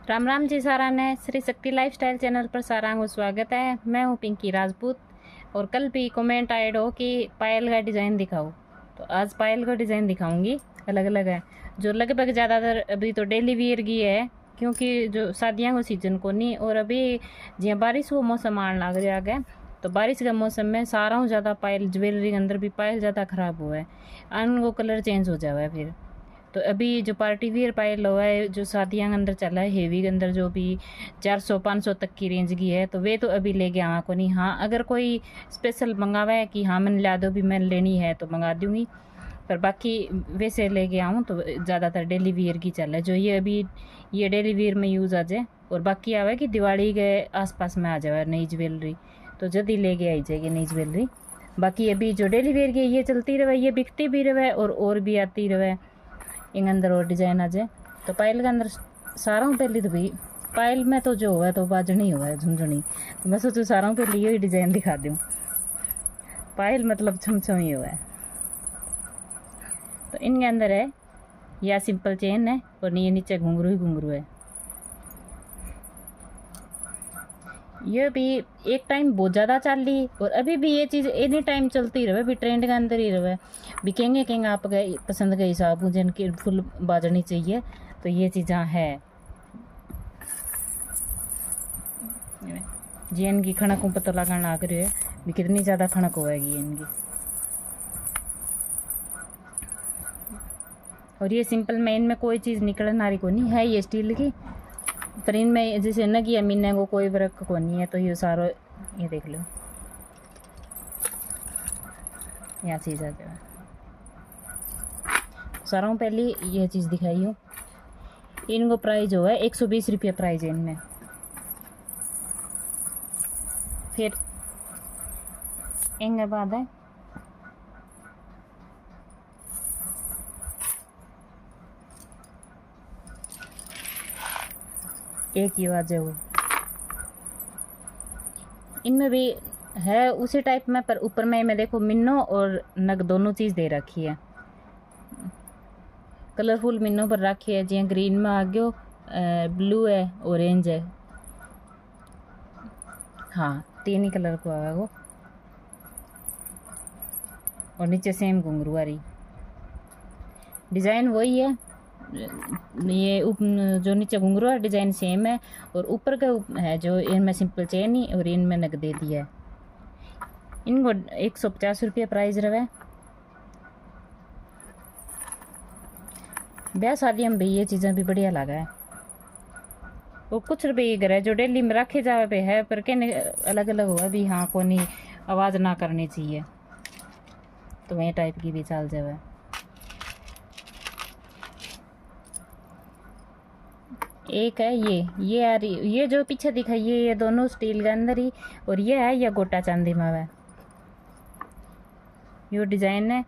राम राम जी सारा ने Shri Shakti lifestyle channel पर सारा को स्वागत है। मैं हूँ पिंकी राजपूत। और कल भी कमेंट आए हो कि पायल का डिज़ाइन दिखाओ, तो आज पायल का डिज़ाइन दिखाऊंगी। अलग अलग है जो लगभग ज़्यादातर अभी तो डेली वियर की है, क्योंकि जो शादियाँ को सीजन को नहीं। और अभी जिया बारिश को मौसम आने लग रहा है, तो बारिश के मौसम में सारा ज़्यादा पायल ज्वेलरी के अंदर भी पायल ज़्यादा ख़राब हुआ है, अन वो कलर चेंज हो जावा है फिर। तो अभी जो पार्टी वियर पायल हुआ है, जो शादियाँ के अंदर चला है हेवी के अंदर, जो भी 400-500 तक की रेंज की है, तो वे तो अभी लेके आवा को नहीं। हाँ, अगर कोई स्पेशल मंगावा है कि हाँ मैंने ला दो भी मैंने लेनी है तो मंगा दूँगी, पर बाकी वैसे लेके आऊँ तो ज़्यादातर डेली वियर की चल है। जो ये अभी ये डेली वियर में यूज़ आ जाए, और बाकी आवे कि दिवाली के आसपास में आ जाए नई ज्वेलरी, तो जल्दी लेके आई जाएगी नई ज्वेलरी। बाकी अभी जो डेली वियर की ये चलती रहे, ये बिकती भी रहे और भी आती रहे इन अंदर और डिज़ाइन आ जाए। तो पायल के अंदर सारों पहले तो भाई पायल में तो जो हुआ है तो बाजनी हुआ है झुंझुनी, तो मैं सोचूँ सारों के लिए ही डिज़ाइन दिखा दूँ। पायल मतलब छमछम ही हुआ है। तो इनके अंदर है या सिंपल चेन है और ये नीचे घुंघरू ही घुंघरू है। ये भी एक टाइम बहुत ज़्यादा चल रही और अभी भी ये चीज़ एनी टाइम चलती रहे, भी ट्रेंड के अंदर ही रहे। भी कहेंगे आप गए पसंद के हिसाब जिनकी फुल बाजनी चाहिए, तो ये चीज़ें है जी। इनकी खनक को पता लगाना लग रही है भी कितनी ज़्यादा खनक होएगी इनकी। और ये सिंपल में इनमें कोई चीज़ निकलना रही को नहीं है, ये स्टील की, पर इनमें जैसे न कि मीने को कोई वर्क को नहीं है। तो ये सारो ये देख लो यहाँ चीज़ आ जाए। सारों पहले ये चीज़ दिखाई हो। इनको प्राइस जो है 120 रुपये प्राइस है इनमें। फिर इनके बाद है एक ही आवाज़ है वो, इनमें भी है उसी टाइप में, पर ऊपर में देखो मिन्नो और नग दोनों चीज़ दे रखी है। कलरफुल मिन्नो पर रखी है, जी ग्रीन में आ गयो, ब्लू है, ऑरेंज है, हाँ 3 ही कलर को आवा वो। और नीचे सेम घुंघरू वाली डिज़ाइन वही है। ये जो नीचे घुंघरू है डिज़ाइन सेम है, और ऊपर का है जो इनमें सिंपल चेन ही और इनमें नग दे दिया है। इनको 150 रुपये प्राइस रहे। ब्याह शादी में भी ये चीज़ें भी बढ़िया लगा है। वो कुछ रुपये घर है जो डेली में रखे जावे पे है, पर कहने अलग अलग हुआ भी हाँ को नहीं आवाज़ ना करनी चाहिए, तो वही टाइप की भी चल जावे। एक है ये आ रही, ये जो पीछे दिखाई ये दोनों स्टील के अंदर ही, और ये है या गोटा चांदी में है। ये डिज़ाइन है,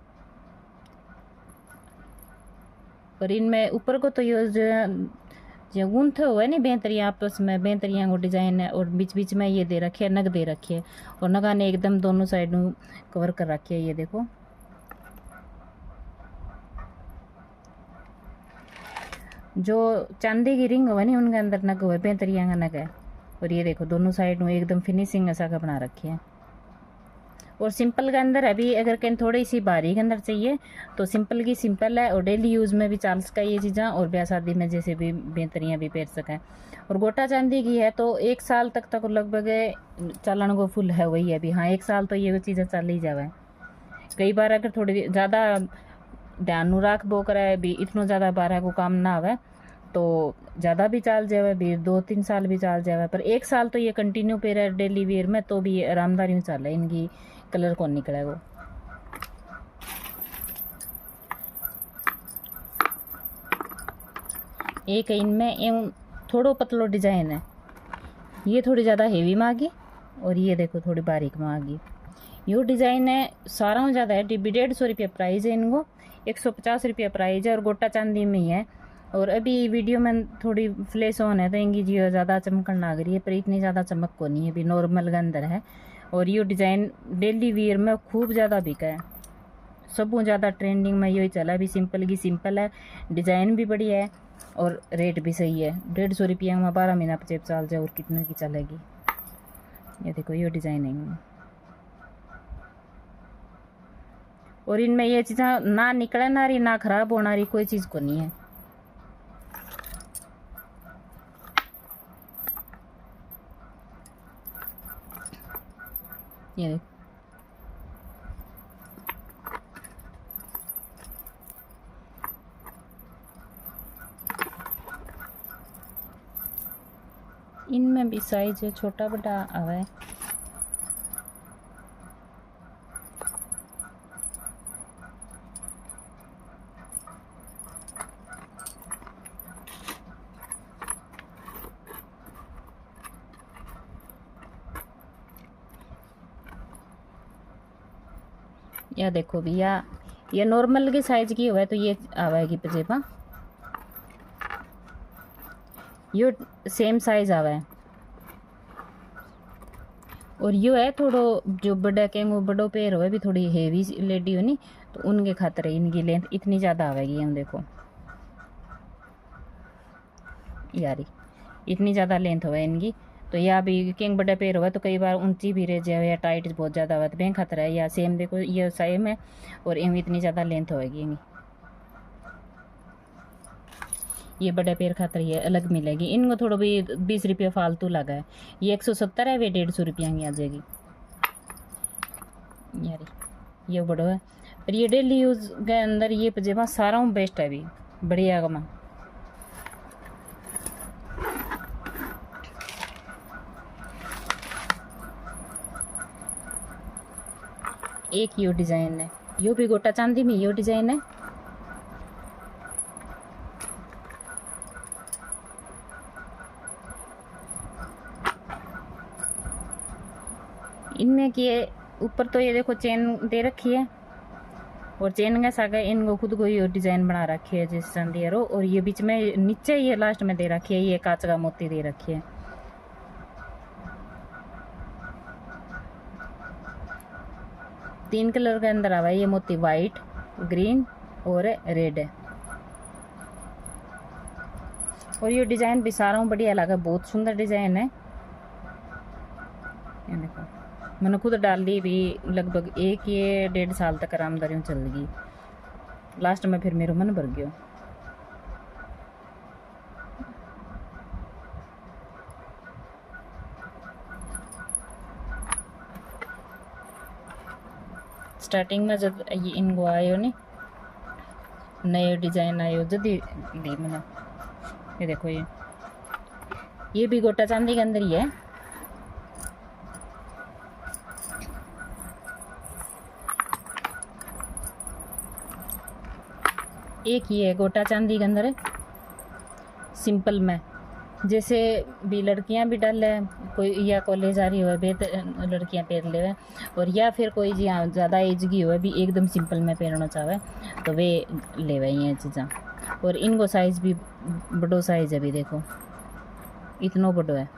और इनमें ऊपर को तो ये जो गूंथे हुए नहीं बेहतरियाँ आपस में बेहतरियाँ को डिज़ाइन है, और बीच बीच में ये दे रखे है, नग दे रखी है, और नगा ने एकदम दोनों साइड कवर कर रखी है। ये देखो जो चांदी की रिंग हुआ नहीं उनके अंदर नग हुआ बेहतरियाँ का नग है। और ये देखो दोनों साइड में एकदम फिनिशिंग ऐसा का बना रखी है। और सिंपल के अंदर अभी अगर कहीं थोड़ी सी बारीक के अंदर चाहिए तो सिंपल की सिंपल है, और डेली यूज़ में भी चल सका ये चीज़ें, और ब्याह शादी में जैसे भी बेहतरियाँ भी पहन सकें। और गोटा चांदी की है तो 1 साल तक लगभग चलन को फुल है वही है भी, हाँ 1 साल तो ये चीज़ें चल ही जावे। कई बार अगर थोड़ी ज़्यादा ध्यान रख बो करे भी इतना ज़्यादा बारह को काम ना आवे तो ज़्यादा भी चल जावे भी 2-3 साल भी चल जावे, पर 1 साल तो ये कंटिन्यू पे रहे डेली वेयर में, तो भी आरामदारी में चल है, इनकी कलर कौन निकले वो। एक इनमें थोड़ो पतलो डिज़ाइन है, ये थोड़ी ज़्यादा हेवी में आ गई, और ये देखो थोड़ी बारीक में आ गई। यो डिज़ाइन है सारा में ज़्यादा है, 150 रुपये प्राइस है इनको, 150 रुपये प्राइस है, और गोटा चांदी में ही है। और अभी वीडियो में थोड़ी फ्लैश ऑन है तो इनकी जियो ज़्यादा चमकन लग रही है, पर इतनी ज़्यादा चमक को नहीं है, भी नॉर्मल के अंदर है। और ये डिज़ाइन डेली वियर में खूब ज़्यादा बिका है, सबसे ज़्यादा ट्रेंडिंग में यही चला है भी। सिंपल की सिंपल है, डिज़ाइन भी बढ़िया है, और रेट भी सही है। 150 रुपया में 12 महीना पचेप चाल जाए, और कितने की चलेगी। ये देखो ये डिज़ाइन है, और इनमें ये चीज़ें ना निकले ना रही ना खराब होना रही, कोई चीज़ को नहीं है। ये देखो इनमें भी साइज छोटा बड़ा आवा है। या देखो भैया, ये नॉर्मल की साइज की हुआ है तो ये आवेगी पजेबा, यो सेम साइज आवा है। और यो है थोड़ो जो बड़ा केंगो बड़ो पैर हो भी थोड़ी हेवी लेडी हो नी, तो उनके खातर इनकी लेंथ इतनी ज़्यादा आवेगी। हम देखो यारी इतनी ज़्यादा लेंथ हो इनकी, तो या भी केंग बड़ा पैर हुआ तो कई बार ऊंची भी रह जाए या टाइट बहुत ज़्यादा हुआ तो बैंक खतरा है। या सेम देखो ये सेम है और इनमें इतनी ज़्यादा लेंथ होगी इनकी। ये बड़े पैर खातर ये अलग मिलेगी। इनको थोड़ा भी 20 रुपया फालतू लगा है। ये 170 है, वे 150 रुपया की आ जाएगी यार। ये बड़ो है, और ये डेली यूज़ के अंदर ये पजेबा सारा बेस्ट है भी बढ़िया का। एक यो डिज़ाइन है, यो भी गोटा चांदी में यो डिज़ाइन है। इनमें कि ऊपर तो ये देखो चेन दे रखी है, और चेन के साथ इनको खुद को ये डिज़ाइन बना रखी है जिस चांदी है। और ये बीच में नीचे ये लास्ट में दे रखी है, ये कांच का मोती दे रखी है। तीन कलर के अंदर आवा है ये मोती, वाइट, ग्रीन और रेड है। और ये डिज़ाइन भी सारा बढ़िया लगा, बहुत सुंदर डिज़ाइन है। ये देखो मैंने खुद डाल ली भी, लगभग 1-1.5 साल तक आरामदारी चल गई। लास्ट में फिर मेरा मन भर गया। स्टार्टिंग में जब ये इनको आयो नहीं नए डिज़ाइन आयो जब दी मैंने, ये देखो ये भी गोटा चांदी के अंदर ही है। एक ये है गोटा चांदी के अंदर है सिंपल में, जैसे भी लड़कियां भी डाल है कोई, या कॉलेज आ रही हो बेत लड़कियां पहन ले, और या फिर कोई जी हाँ ज़्यादा एज की हो भी एकदम सिंपल में पहनना चाहे तो वे ले ये चीज़ा। और इनको साइज़ भी बड़ो साइज़ है भी देखो इतना बड़ो है।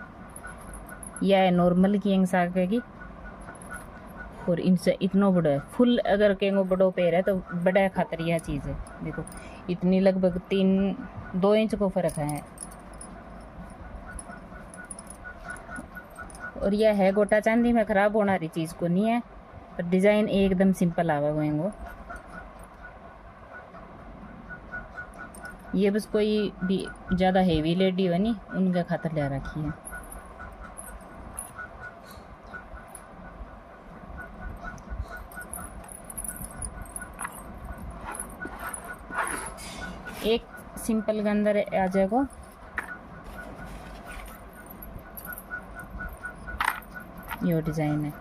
यह है नॉर्मल की एंग की, और इनसे इतना बड़ा है फुल। अगर कहीं बड़ो पैर है तो बड़ा खातर यह चीज़ है देखो, इतनी लगभग 3-2 इंच को फ़र्क है। और यह है गोटा चांदी में, ख़राब होने वाली चीज़ को नहीं है, पर डिज़ाइन एकदम सिंपल आवा हुए। ये बस कोई भी ज़्यादा हेवी लेडी हो नहीं उनके खातर ले रखी है। एक सिंपल के अंदर आ जाएगा ये डिज़ाइन है।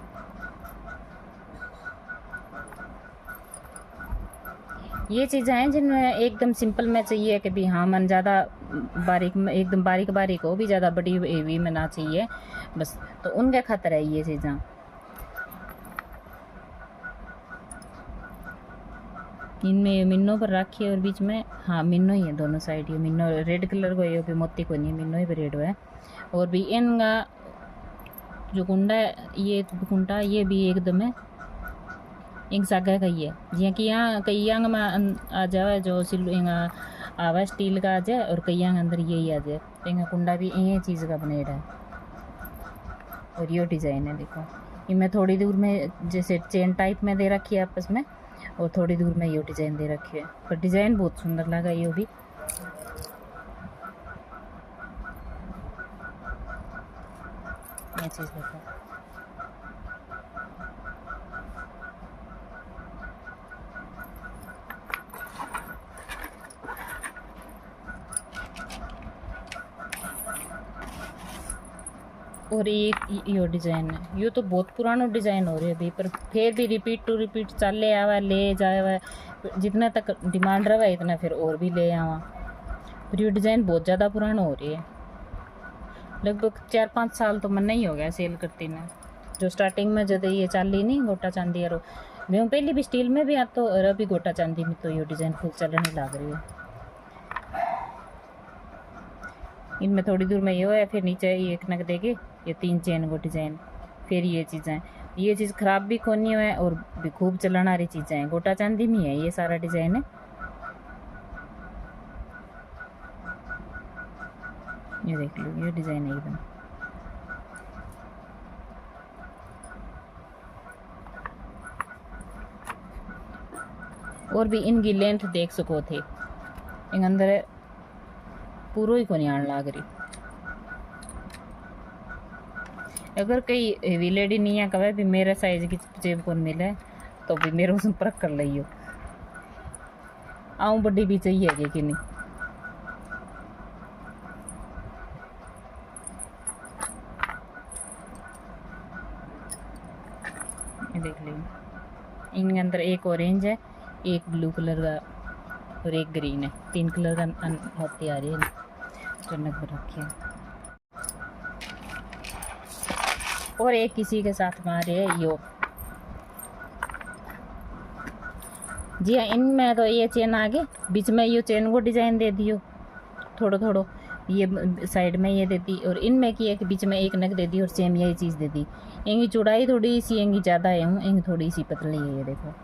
ये चीज़ें हैं जिनमें एकदम सिंपल में चाहिए कि भी हाँ मन ज़्यादा बारीक में एकदम बारीक बारीक हो, भी ज़्यादा बड़ी हेवी में ना चाहिए बस, तो उनके खातर है ये चीज़ें। इनमें मिन्नो पर रखी है, और बीच में हाँ मिन्नो ही है दोनों साइड। ये मिन्नो रेड कलर को ये भी मोती को नहीं, मिन्नो ही भी रेड है। और भी इनका जो कुंडा है ये कुंडा ये भी एकदम है एक जगह का ही है, जिया कि यहाँ कई में आ जाए जो सिल आवा स्टील का आ जाए और कईया के अंदर यही आ जाए। इंगा कुंडा भी ये चीज़ का बनेड़ा है और ये डिज़ाइन है देखो। ये मैं थोड़ी दूर में जैसे चेन टाइप में दे रखी है आपस में, और थोड़ी दूर में ये डिज़ाइन दे रखी है, पर डिज़ाइन बहुत सुंदर लगा ये भी। ये चीज़ देखो, और एक यो डिज़ाइन है। ये तो बहुत पुराना डिज़ाइन हो रही है अभी, पर फिर भी रिपीट टू रिपीट चले आवा ले जाए, जितना तक डिमांड रहा इतना फिर और भी ले आवा। पर ये डिज़ाइन बहुत ज़्यादा पुराना हो रही है, लगभग 4-5 साल तो मन नहीं हो गया सेल करती ने। जो स्टार्टिंग में जब ये चाली नहीं गोटा चांदी और मैं पहले भी स्टील में भी आ तो, और अभी गोटा चांदी में तो ये डिज़ाइन फुल चलने लग रही है। इनमें थोड़ी दूर में ये है, फिर नीचे ये एक नग देगी, ये 3 चेन को डिज़ाइन। फिर ये चीज़ें, ये चीज़ ख़राब भी कोनी है और भी खूब चलने वाली चीज़ें हैं। गोटा चांदी में है ये सारा डिज़ाइन है। ये देख लो, ये डिज़ाइन है एकदम। और भी इनकी लेंथ देख सको थे, इन अंदर पूरा ही कोनी आने लग रही। अगर कई हेवी लेडी नहीं है कहे भी मेरे साइज की जेब कौन मिले तो भी मेरे को संपर्क कर लियो, आऊँ बड़ी भी चाहिए कि नहीं। ये देख लीजिए, इनके अंदर एक ऑरेंज है, एक ब्लू कलर का और एक ग्रीन है। 3 कलर का मोती आ रही है जनक में रखी है। और एक किसी के साथ में आ रही है यो। जी हाँ, इनमें तो ये चेन आगे बीच में ये चेन को डिज़ाइन दे दियो थोड़ो थोड़ो, ये साइड में ये देती, और इनमें की एक बीच में एक नग दे दी और सेम यही चीज़ दे दी। इनकी चौड़ाई थोड़ी सी इनकी ज़्यादा है, इनकी थोड़ी सी पतली है ये देखो।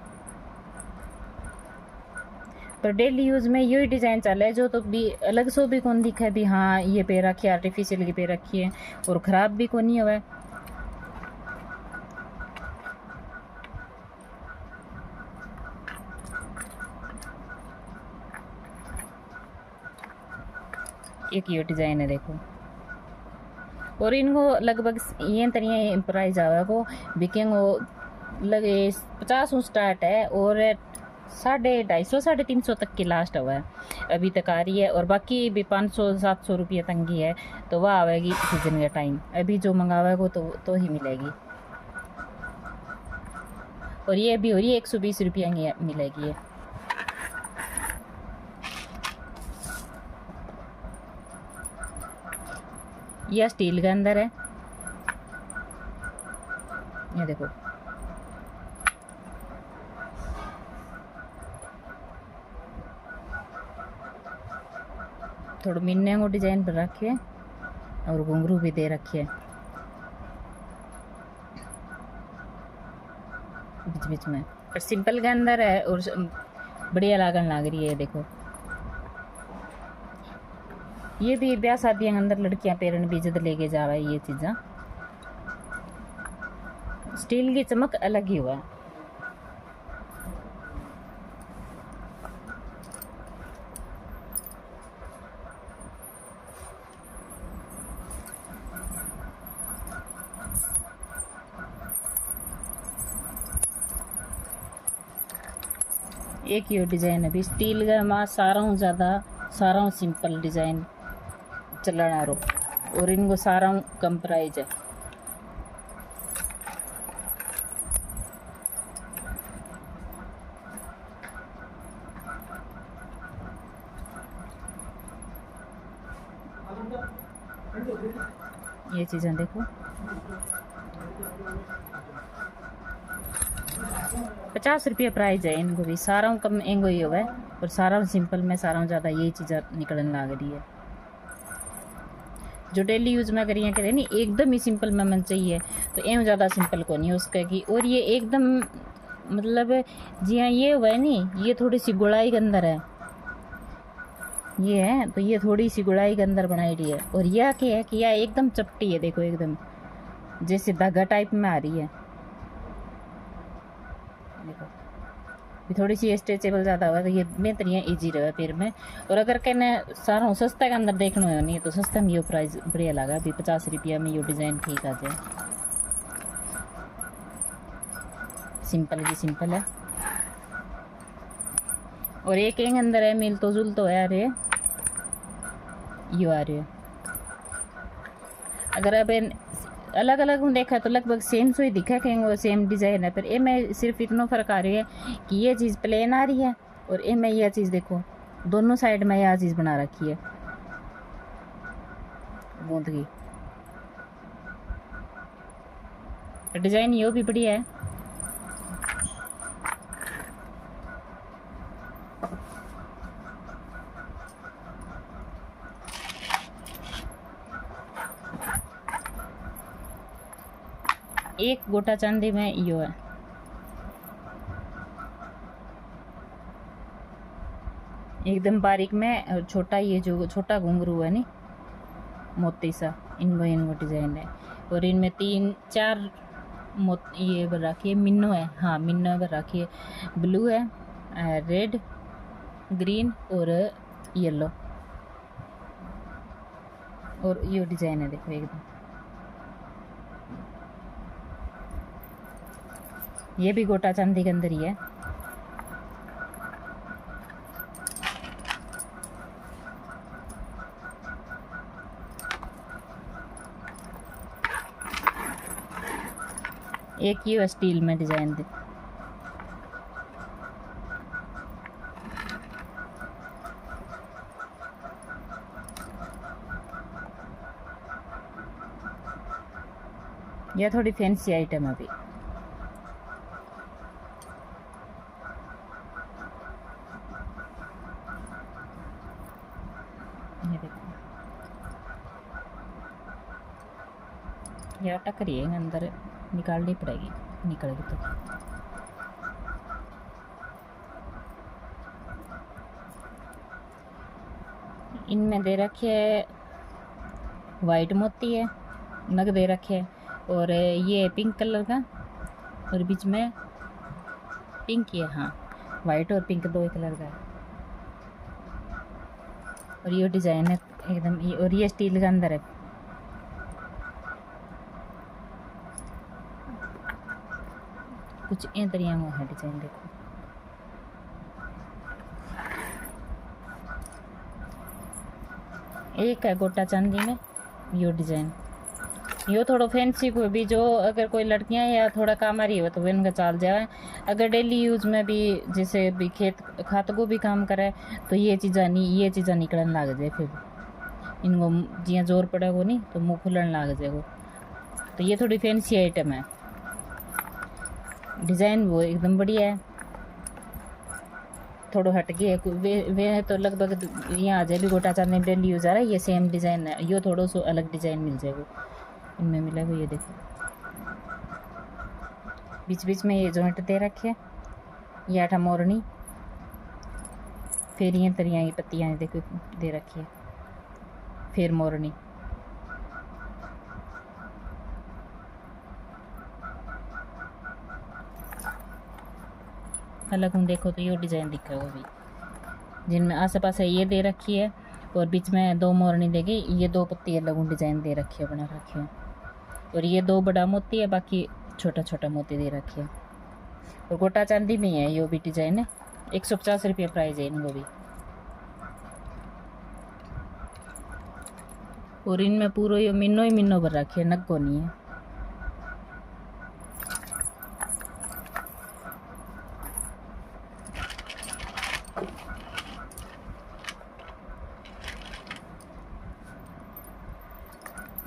पर डेली यूज़ में यही डिज़ाइन चल है जो तो भी अलग सो भी कौन दिखा है भी हाँ ये पे रखी है, आर्टिफिशियल की पे रखी है और ख़राब भी कौन नहीं हुआ है। एक ये डिज़ाइन है देखो, और इनको लगभग ये तरिया प्राइस आवा को बिकेंगे लगे 50 स्टार्ट है और 250 350 तक की लास्ट हुआ है अभी तक आ रही है। और बाकी भी 500-700 रुपये तंगी है, तो वह आवेगी सीजन के टाइम। अभी जो मंगावेगा तो ही मिलेगी। और ये अभी हो रही है 120 रुपये की मिलेगी। यह स्टील के अंदर है, ये देखो। थोड़ा मिन्ने को डिजाइन पर रखी है और घुंघरू भी दे रखी है बीच बीच में, पर सिंपल के अंदर है और बढ़िया लागन लग रही है। देखो ये भी ब्याह शादियों के अंदर लड़कियां पेरन भी जद लेके जावा है। ये चीज़ा स्टील की चमक अलग ही हुआ है। एक ये डिज़ाइन है भी स्टील का माँ सारा ज़्यादा सारा सिंपल डिज़ाइन चलना रो, और इनको सारा कम प्राइज है। ये चीज़ें देखो 50 रुपये प्राइज है इनको भी, सारा कम एंगो ही होगा और सारा सिंपल में सारा ज़्यादा यही चीज़ें निकलने लग रही है। जो डेली यूज़ में अगर यहाँ कहते नहीं एकदम ही सिंपल में मन चाहिए तो एवं ज़्यादा सिंपल को नहीं उसका की। और ये एकदम मतलब जी हाँ ये हुआ है नहीं, ये थोड़ी सी गुड़ाई के अंदर है, ये है तो ये थोड़ी सी गुड़ाई के अंदर बनाई रही है। और यह क्या है कि यह एकदम चपटी है, देखो एकदम जैसे धागा टाइप में आ रही है। देखो ये थोड़ी सी स्ट्रेचेबल ज़्यादा हुआ तो ये बेहतर है, ईजी रहे फिर में। और अगर कहने सारों सस्ता के अंदर देखना हो नहीं तो सस्ता में ये प्राइस बढ़िया लगा, अभी 50 रुपया में ये डिज़ाइन ठीक आ जाए। सिंपल की सिंपल है। और एक अंदर है मिल तो जुल तो है आ रहे यू आ रहे है। अगर अब अलग अलग हूँ देखा तो लगभग सेम सो ही दिखा कहेंगे, वो सेम डिज़ाइन है। पर ए में सिर्फ इतना फ़र्क आ रही है कि ये चीज़ प्लेन आ रही है और ए में यह चीज़ देखो दोनों साइड में यह चीज़ बना रखी है बूंद की। डिज़ाइन यो भी बढ़िया है। एक गोटा चांदी में यो है, एकदम बारीक में छोटा, ये जो छोटा घुंघरू है नी मोती सा, इनको डिज़ाइन है। और इनमें 3-4 ये बन रखी है, मिन्नो है, हाँ मिन्नो बन रखी है। ब्लू है, रेड, ग्रीन और येलो। और ये डिज़ाइन है देखो एकदम, ये भी गोटा चांदी के अंदर ही है। एक ये स्टील में डिज़ाइन दे, यह थोड़ी फैंसी आइटम है अभी। ये देखो ये अटक रही है, अंदर निकालनी पड़ेगी, निकलेगी तो। इनमें दे रखे है वाइट मोती है, नग दे रखे है। और ये पिंक कलर का और बीच में पिंक है, हाँ वाइट और पिंक दो ही कलर का है। और ये डिज़ाइन है एकदम, और ये स्टील का अंदर है। कुछ इन तरीके में है डिज़ाइन देखो। एक है गोटा चांदी में यो डिज़ाइन, यो थोड़ा फैंसी को भी, जो अगर कोई लड़कियां या थोड़ा काम आ रही हो तो वो इनका चाल जाए। अगर डेली यूज़ में भी जैसे भी खेत खात को भी काम करे तो ये चीज़ा निकलन लग जाए, फिर इनको जिया जोर पड़े वो नहीं तो मुँह खुलन लग जाए वो। तो ये थोड़ी फैंसी आइटम है, डिज़ाइन वो एकदम बढ़िया है। थोड़ा हट गया वे तो लगभग यहाँ आ जाए भी गोटा चांदी डेली यूज़ आ रहा है, ये सेम डिज़ाइन है। यो थोड़ा सो अलग डिज़ाइन मिल जाएगा इनमें मिलेगा। ये देखो बीच बीच में ये जॉइंट दे रखे, ये आठा मोरनी, फिर ये तरियाँ की पत्तियाँ देखो दे रखी है, फिर मोरनी। अलग हम देखो तो ये डिज़ाइन दिख रहा है वो भी, जिनमें आस पास ये दे रखी है और बीच में 2 मोरनी देगी, ये 2 पत्ती अलग डिज़ाइन दे रखी है, बना रखी है। और ये 2 बड़ा मोती है, बाकी छोटा छोटा मोती दे रखी है। और गोटा चांदी में है ये भी डिज़ाइन है, 150 रुपये प्राइस है इनको भी। और इनमें पूरा ये मिन्नो ही मिन्नो भर रखी है, नग को नहीं है।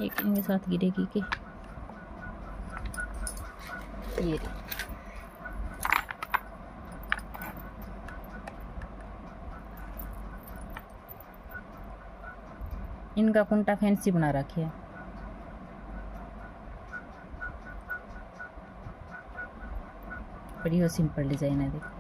एक इनके साथ गिरेगी कि ये इनका कुंटा फैंसी बना रखी है। बड़ी वो सिंपल डिज़ाइन है देखो।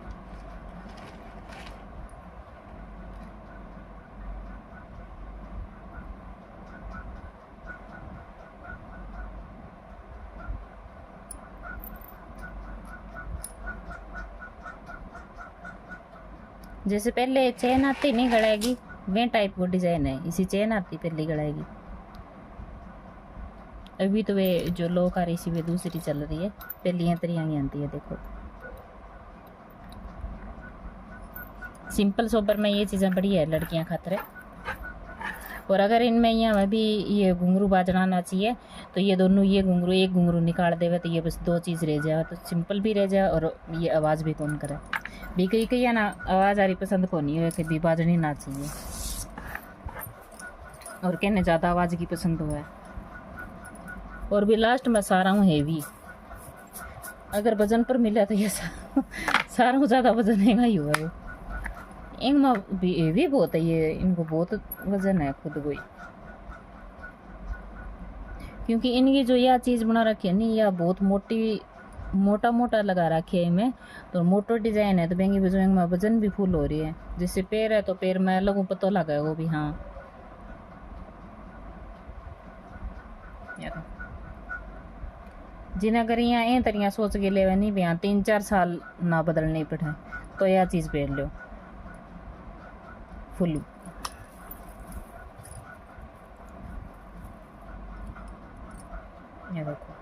जैसे पहले चेन आती नहीं गड़ाएगी, वे टाइप वो डिजाइन है। इसी चेन आती पहले गड़ाएगी। अभी तो वे जो लोग आ रही सी वे दूसरी चल रही है, पहली तरिया आती है। देखो सिंपल सोबर में ये चीज़ें बढ़िया है लड़कियां खातर है। और अगर इनमें यहाँ भी ये घुंघरू बाजना आना चाहिए तो ये दोनों, ये घुंघरू एक घुंघरू निकाल देवे तो ये बस दो चीज़ रह जाए, तो सिंपल भी रह जाए और ये आवाज़ भी कौन करे। भी कई ना आवाज़ आ रही पसंद को नहीं है कि भी बाजनी ना चाहिए, और कहने ज़्यादा आवाज़ की पसंद हुआ है। और भी लास्ट में सारा हूँ हेवी, अगर वजन पर मिला तो ये सारा हूँ ज़्यादा वजन है ही हुआ है। इनमें भी बहुत है, ये इनको बहुत वजन है खुद को ही, क्योंकि इनकी जो यह चीज़ बना रखी है नहीं, यह बहुत मोटा मोटा लगा रखी है इनमें, तो मोटो डिजाइन है तो बेंगी वजह में वजन भी फुल हो रही है। जैसे पैर है तो पैर में लगू पता लगा वो भी। हाँ यार जिन्हें अगर यहाँ ए तरिया सोच के ले नहीं भी 3-4 साल ना बदलने पड़े तो यह चीज़ पहन लो फुल। ये देखो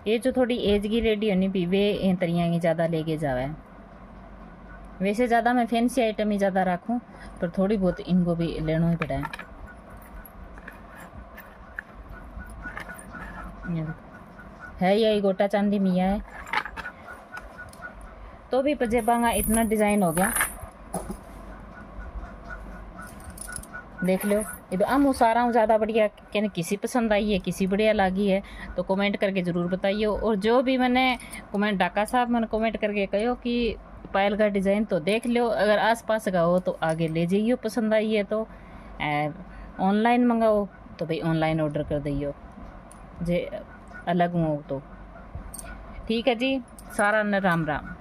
ये जो थोड़ी एज की रेडी होनी भी वे इन तरिया की ज़्यादा लेके जावे। वैसे ज़्यादा मैं फैंसी आइटम ही ज़्यादा रखूँ, पर थोड़ी बहुत इनको भी लेना ही पड़ा है। यही गोटा चांदी मिया है तो भी पजेबांगा इतना डिज़ाइन हो गया। देख लो ये तो हम सारा हूँ ज़्यादा बढ़िया, कहने किसी पसंद आई है किसी बढ़िया लगी है तो कमेंट करके ज़रूर बताइए। और जो भी मैंने कमेंट डाका साहब मैंने कमेंट करके कहो कि पायल का डिज़ाइन तो देख लो, अगर आस पास का हो तो आगे ले जाइयो, पसंद आई है तो ऑनलाइन मंगाओ तो भाई ऑनलाइन ऑर्डर कर दियो जे अलग हो तो ठीक है जी। सारा न राम राम।